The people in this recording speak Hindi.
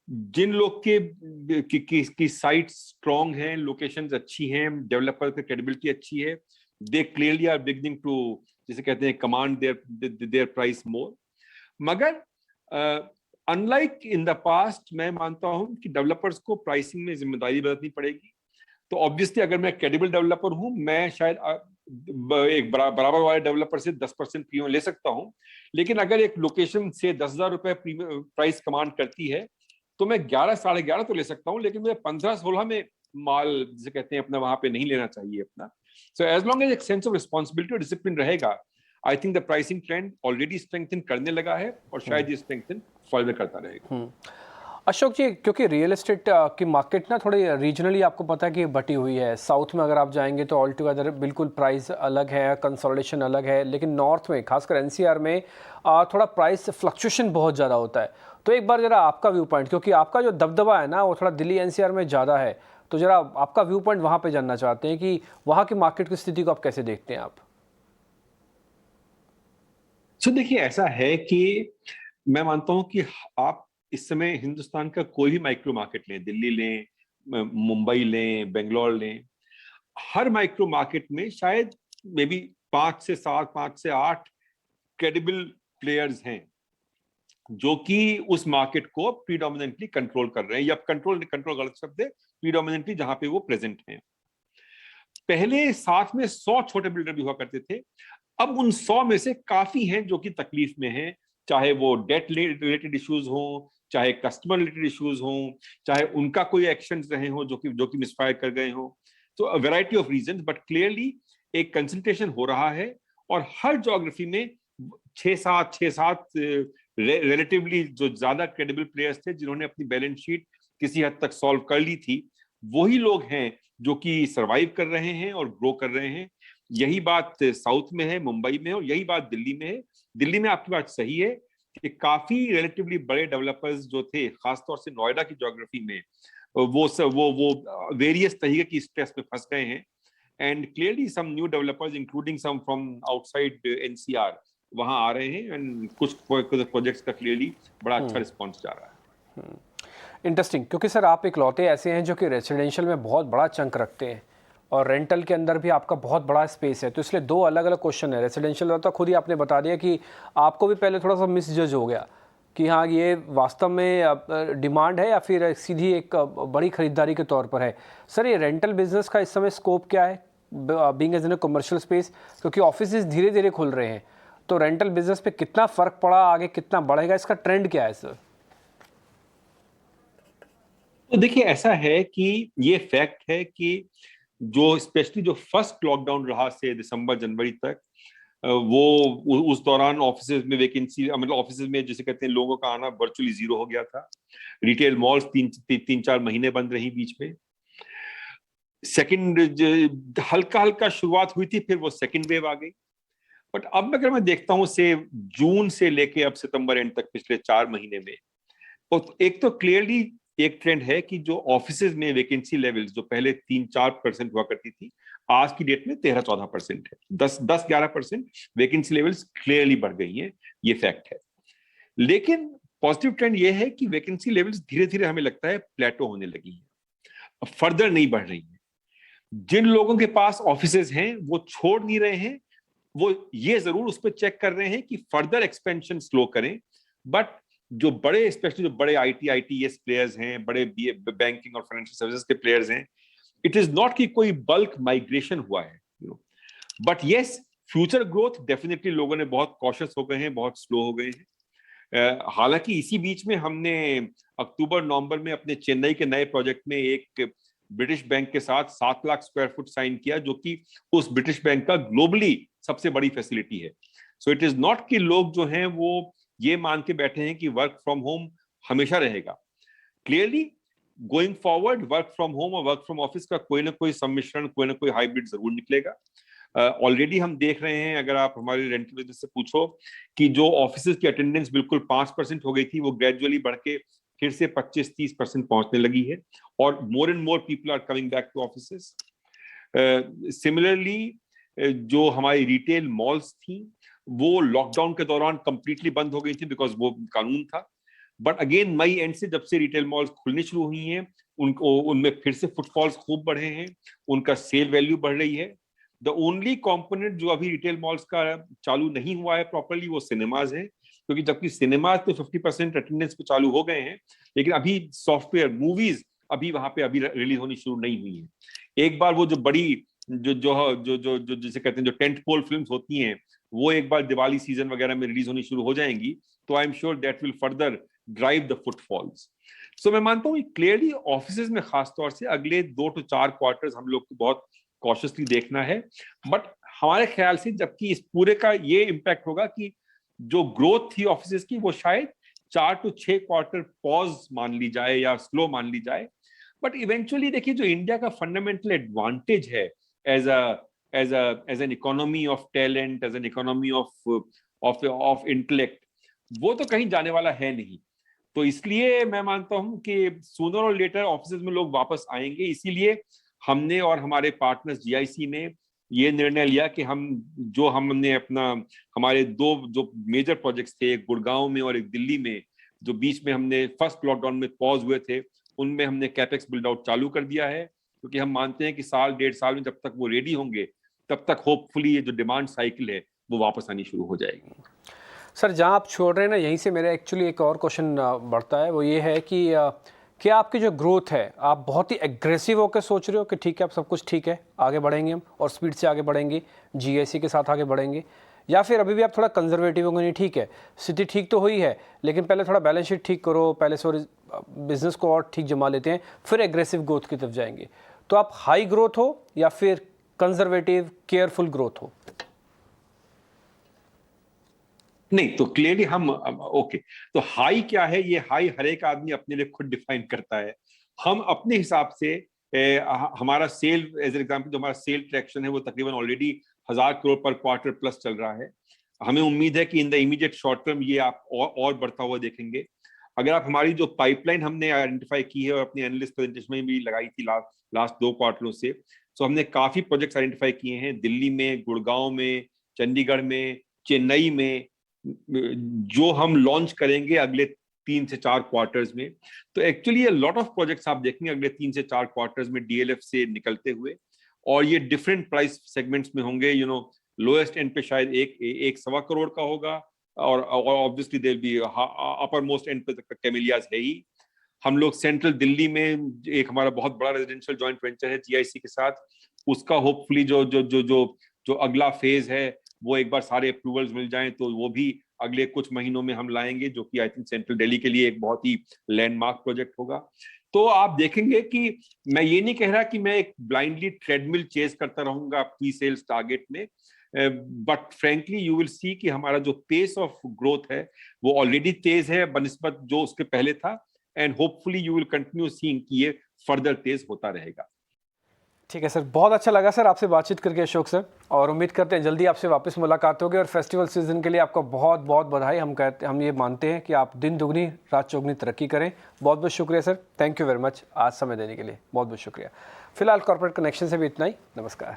जिन लोग की साइट स्ट्रॉन्ग हैं, लोकेशंस अच्छी हैं, डेवलपर की क्रेडिबिलिटी अच्छी है, they clearly are beginning to, जिसे कहते हैं, कमांड देयर प्राइस मोर। मगर अनलाइक इन द पास्ट, मैं मानता हूं कि डेवलपर्स को प्राइसिंग में जिम्मेदारी बरतनी पड़ेगी। तो ऑब्वियसली अगर मैं क्रेडिबल डेवलपर हूं, मैं शायद एक बराबर वाले डेवलपर से 10% प्रीमियम ले सकता हूं। लेकिन अगर एक लोकेशन से 10,000 रुपए प्राइस कमांड करती है, तो मैं 11 साढ़े 11 तो ले सकता हूं, लेकिन मुझे 15-16 में माल, जिसे कहते हैं, अपना वहां पे नहीं लेना चाहिए अपना। सो एज लॉन्ग एज एक सेंस ऑफ रिस्पॉन्सिबिलिटी और डिसिप्लिन रहेगा, I think the pricing trend already strengthen करने लगा है और शायद ये स्ट्रेंथन फर्दर करता रहेगा। अशोक जी, क्योंकि रियल एस्टेट की मार्केट ना थोड़ी रीजनली आपको पता है कि बटी हुई है। साउथ में अगर आप जाएंगे तो ऑल टुगेदर बिल्कुल प्राइस अलग है, कंसोलिडेशन अलग है, लेकिन नॉर्थ में खासकर एनसीआर में थोड़ा प्राइस फ्लक्चुएशन बहुत ज़्यादा होता है। तो एक बार ज़रा आपका व्यू पॉइंट, क्योंकि आपका जो दबदबा है ना वो थोड़ा दिल्ली एनसीआर में ज़्यादा है, तो ज़रा आपका व्यू पॉइंट वहाँ पर जानना चाहते हैं कि वहाँ की मार्केट की स्थिति को आप कैसे देखते हैं आप? सो देखिए, ऐसा है कि मैं मानता हूं कि आप इस समय हिंदुस्तान का कोई भी माइक्रो मार्केट लें, दिल्ली लें, मुंबई लें, बेंगलोर लें, हर माइक्रो मार्केट में शायद मे बी 5 से 7, 5 से 8 क्रेडिबल प्लेयर्स हैं जो कि उस मार्केट को प्रीडोमिनेंटली कंट्रोल कर रहे हैं, या कंट्रोल कंट्रोल गलत शब्द है, प्रीडोमिनेंटली जहां पे वो प्रेजेंट हैं। पहले साथ में 100 छोटे बिल्डर भी हुआ करते थे, अब उन 100 में से काफी हैं जो कि तकलीफ में हैं, चाहे वो डेट रिलेटेड इश्यूज हो, चाहे कस्टमर रिलेटेड इश्यूज हो, चाहे उनका कोई एक्शन रहे हो जो कि मिसफायर कर गए हो। तो variety of reasons, but clearly एक कंसंट्रेशन हो रहा है। और हर ज्योग्राफी में 6-7 रिलेटिवली जो ज्यादा क्रेडिबल प्लेयर्स थे, जिन्होंने अपनी बैलेंस शीट किसी हद तक सॉल्व कर ली थी, वही लोग हैं जो कि सरवाइव कर रहे हैं और ग्रो कर रहे हैं। यही बात साउथ में है, मुंबई में है, और यही बात दिल्ली में है। दिल्ली में आपकी बात सही है कि काफी रिलेटिवली बड़े डेवलपर्स जो थे, खासतौर से नोएडा की ज्योग्राफी में, वो वेरियस तरीके की स्ट्रेस में फंस गए हैं। And clearly some new developers including some from outside NCR वहां आ रहे हैं, एंड कुछ प्रोजेक्ट्स का क्लियरली बड़ा अच्छा रिस्पॉन्स जा रहा है। इंटरेस्टिंग, क्योंकि सर आप इकलौते ऐसे हैं जो कि रेजिडेंशियल में बहुत बड़ा चंक रखते हैं और रेंटल के अंदर भी आपका बहुत बड़ा स्पेस है। तो इसलिए दो अलग अलग क्वेश्चन है। रेजिडेंशियल तो खुद ही आपने बता दिया कि आपको भी पहले थोड़ा सा मिसजज हो गया कि हाँ ये वास्तव में डिमांड है या फिर सीधी एक बड़ी खरीदारी के तौर पर है। सर ये रेंटल बिजनेस का इस समय स्कोप क्या है, being as in commercial space, क्योंकि ऑफिसेज धीरे धीरे खुल रहे हैं, तो रेंटल बिजनेस पे कितना फर्क पड़ा, आगे कितना बढ़ेगा, इसका ट्रेंड क्या है सर? तो देखिए, ऐसा है कि ये फैक्ट है कि जो स्पेशली जो फर्स्ट लॉकडाउन रहा से दिसंबर जनवरी तक, वो उस दौरान ऑफिसेज में वैकेंसी, मतलब ऑफिसेज में जिसे कहते हैं लोगों का आना वर्चुअली जीरो हो गया था। रिटेल मॉल्स 3-4 महीने बंद रही बीच में। सेकंड हल्का हल्का शुरुआत हुई थी, फिर वो सेकंड वेव आ गई। बट अब अगर मैं देखता हूं से जून से लेके अब सितंबर एंड तक, पिछले 4 महीने में, तो एक तो क्लियरली एक ट्रेंड है कि जो ऑफिसेज में वैकेंसी लेवल्स जो पहले 3-4% हुआ करती थी, आज की डेट में 13-14% है। 10-11% वैकेंसी लेवल्स क्लियरली बढ़ गई हैं, ये फैक्ट है। लेकिन पॉजिटिव ट्रेंड ये है कि वैकेंसी लेवल्स धीरे धीरे हमें लगता है प्लेटो होने लगी है, फर्दर नहीं बढ़ रही है। जिन लोगों के पास ऑफिसेज हैं वो छोड़ नहीं रहे हैं, वो ये जरूर उस पर चेक कर रहे हैं कि फर्दर एक्सपेंशन स्लो करें। बट जो बड़े, स्पेशली जो बड़े आईटीएस प्लेयर्स हैं, बड़े बैंकिंग और फाइनेंशियल सर्विसेज के प्लेयर्स हैं, इट इज नॉट कि कोई बल्क माइग्रेशन हुआ है, but yes, future growth definitely लोगों ने बहुत कॉशियस हो गए हैं, बहुत स्लो हो गए हैं। हालांकि इसी बीच में हमने अक्टूबर नवंबर में अपने चेन्नई के नए प्रोजेक्ट में एक ब्रिटिश बैंक के साथ 7 लाख स्क्वायर फुट साइन किया, जो कि उस ब्रिटिश बैंक का ग्लोबली सबसे बड़ी फैसिलिटी है। सो इट इज नॉट कि लोग जो हैं वो ये मान के बैठे हैं कि वर्क फ्रॉम होम हमेशा रहेगा। Clearly going forward work from home और वर्क फ्रॉम ऑफिस का कोई ना कोई सम्मिश्रण, कोई ना कोई हाइब्रिड जरूर निकलेगा। ऑलरेडी हम देख रहे हैं, अगर आप हमारे रेंटल बिजनेस से पूछो, कि जो ऑफिस की अटेंडेंस बिल्कुल 5% हो गई थी, वो ग्रेजुअली बढ़ के फिर से 25-30% पहुंचने लगी है, और more and more people are coming back to offices. Similarly जो हमारी रिटेल मॉल्स थी, वो लॉकडाउन के दौरान कंप्लीटली बंद हो गई थी, बिकॉज वो कानून था। बट अगेन मई एंड से जब से रिटेल मॉल्स खुलने शुरू हुई हैं, उनमें फिर से फुटफॉल्स खूब बढ़े हैं, उनका सेल वैल्यू बढ़ रही है। द ओनली कॉम्पोनेंट जो अभी रिटेल मॉल्स का चालू नहीं हुआ है प्रॉपरली वो सिनेमाज है, क्योंकि जबकि सिनेमाज तो 50% अटेंडेंस पे चालू हो गए हैं, लेकिन अभी सॉफ्टवेयर मूवीज अभी वहां पे अभी रिलीज होनी शुरू नहीं हुई है। एक बार वो जो बड़ी जो जो जो जो, जो जिसे कहते हैं जो टेंट पोल फिल्म्स होती हैं, वो एक बार दिवाली सीजन वगैरह में रिलीज होनी शुरू हो जाएंगी, तो I am sure that will further drive the footfalls. So मैं मानता हूँ क्लियरली ऑफिसेज में खासतौर से अगले 2 to 4 क्वार्टर्स हम लोग को बहुत कॉशियसली देखना है। बट हमारे ख्याल से जबकि इस पूरे का ये इम्पैक्ट होगा कि जो ग्रोथ थी ऑफिसेज की वो शायद 4 to 6 क्वार्टर पॉज मान ली जाए या स्लो मान ली जाए। बट इवेंचुअली देखिए जो इंडिया का फंडामेंटल एडवांटेज है as an economy of talent, as an economy of intellect, वो तो कहीं जाने वाला है नहीं। तो इसलिए मैं मानता हूं कि सूनर और लेटर ऑफिसेज में लोग वापस आएंगे। इसीलिए हमने और हमारे पार्टनर्स जीआईसी ने ये निर्णय लिया कि हमने अपना हमारे 2 जो मेजर प्रोजेक्ट्स थे, एक गुड़गांव में और एक दिल्ली में, जो बीच में हमने फर्स्ट लॉकडाउन में पॉज हुए थे, उनमें हमने कैपेक्स बिल्ड आउट चालू कर दिया है, क्योंकि हम मानते हैं कि साल 1.5 साल में जब तक वो रेडी होंगे तब तक होपफुली ये जो डिमांड साइकिल है वो वापस आनी शुरू हो जाएगी। सर जहां आप छोड़ रहे हैं ना, यहीं से मेरा एक्चुअली एक और क्वेश्चन बढ़ता है, वो ये है कि क्या आपकी जो ग्रोथ है आप बहुत ही एग्रेसिव होकर सोच रहे हो कि ठीक है अब सब कुछ ठीक है, आगे बढ़ेंगे हम और स्पीड से आगे बढ़ेंगे, जीआईसी के साथ आगे बढ़ेंगे, या फिर अभी भी आप थोड़ा कंजर्वेटिव होंगे, नहीं ठीक है स्थिति ठीक तो हुई है लेकिन पहले थोड़ा बैलेंस शीट ठीक करो, पहले से बिजनेस को और ठीक जमा लेते हैं फिर एग्रेसिव ग्रोथ की तरफ जाएंगे? तो आप हाई ग्रोथ हो या फिर कंजर्वेटिव केयरफुल ग्रोथ हो? नहीं, तो क्लियरली हम ओके, तो हाई क्या है, ये हाई हर एक आदमी अपने लिए खुद डिफाइन करता है। हम अपने हिसाब से हमारा सेल एज एग्जांपल, जो हमारा सेल ट्रैक्शन है वो तकरीबन ऑलरेडी 1000 करोड़ पर क्वार्टर प्लस चल रहा है। हमें उम्मीद है कि in the immediate short term ये आप और बढ़ता हुआ देखेंगे। अगर आप हमारी जो पाइपलाइन हमने आइडेंटिफाई की है और अपनी एनालिस्ट प्रेजेंटेशन में भी लगाई थी लास्ट 2 क्वार्टरों से, तो हमने काफी प्रोजेक्ट्स आइडेंटिफाई किए हैं दिल्ली में, गुड़गांव में, चंडीगढ़ में, चेन्नई में, जो हम लॉन्च करेंगे अगले 3 से 4 क्वार्टर्स में। तो एक्चुअली ये लॉट ऑफ प्रोजेक्ट्स आप देखेंगे अगले 3 से 4 क्वार्टर्स में डीएलएफ से निकलते हुए, और ये डिफरेंट प्राइस सेगमेंट्स में होंगे। लोएस्ट एंड पे शायद एक 1.25 करोड़ का होगा, और obviously there be upper most end पे तक कैमेलियाज है ही। हम लोग सेंट्रल दिल्ली में एक हमारा बहुत बड़ा रेजिडेंशियल जॉइंट वेंचर है जीआईसी के साथ, उसका होपफुली जो अगला फेज है वो एक बार सारे अप्रूवल्स मिल जाएं तो वो भी अगले कुछ महीनों में हम लाएंगे, जो कि आई थिंक सेंट्रल दिल्ली के लिए एक बहुत ही लैंडमार्क प्रोजेक्ट होगा। तो आप देखेंगे कि मैं ये नहीं कह रहा कि मैं एक ब्लाइंडली ट्रेडमिल चेज करता रहूंगा प्री सेल्स टारगेट में, but frankly you will see कि हमारा जो पेस ऑफ ग्रोथ है वो ऑलरेडी तेज है बनिस्बत जो उसके पहले था, and hopefully you will continue seeing कि ये फर्दर तेज होता रहेगा। ठीक है सर, बहुत अच्छा लगा सर आपसे बातचीत करके अशोक सर, और उम्मीद करते हैं जल्दी आपसे वापस मुलाकात होगी। और फेस्टिवल सीजन के लिए आपका बहुत बहुत बधाई। हम ये मानते हैं कि आप दिन दुगनी रात चौगुनी तरक्की करें। बहुत बहुत शुक्रिया sir, thank you very much आज समय देने के लिए, बहुत बहुत शुक्रिया। फिलहाल कॉर्पोरेट कनेक्शन से भी इतना ही, नमस्कार।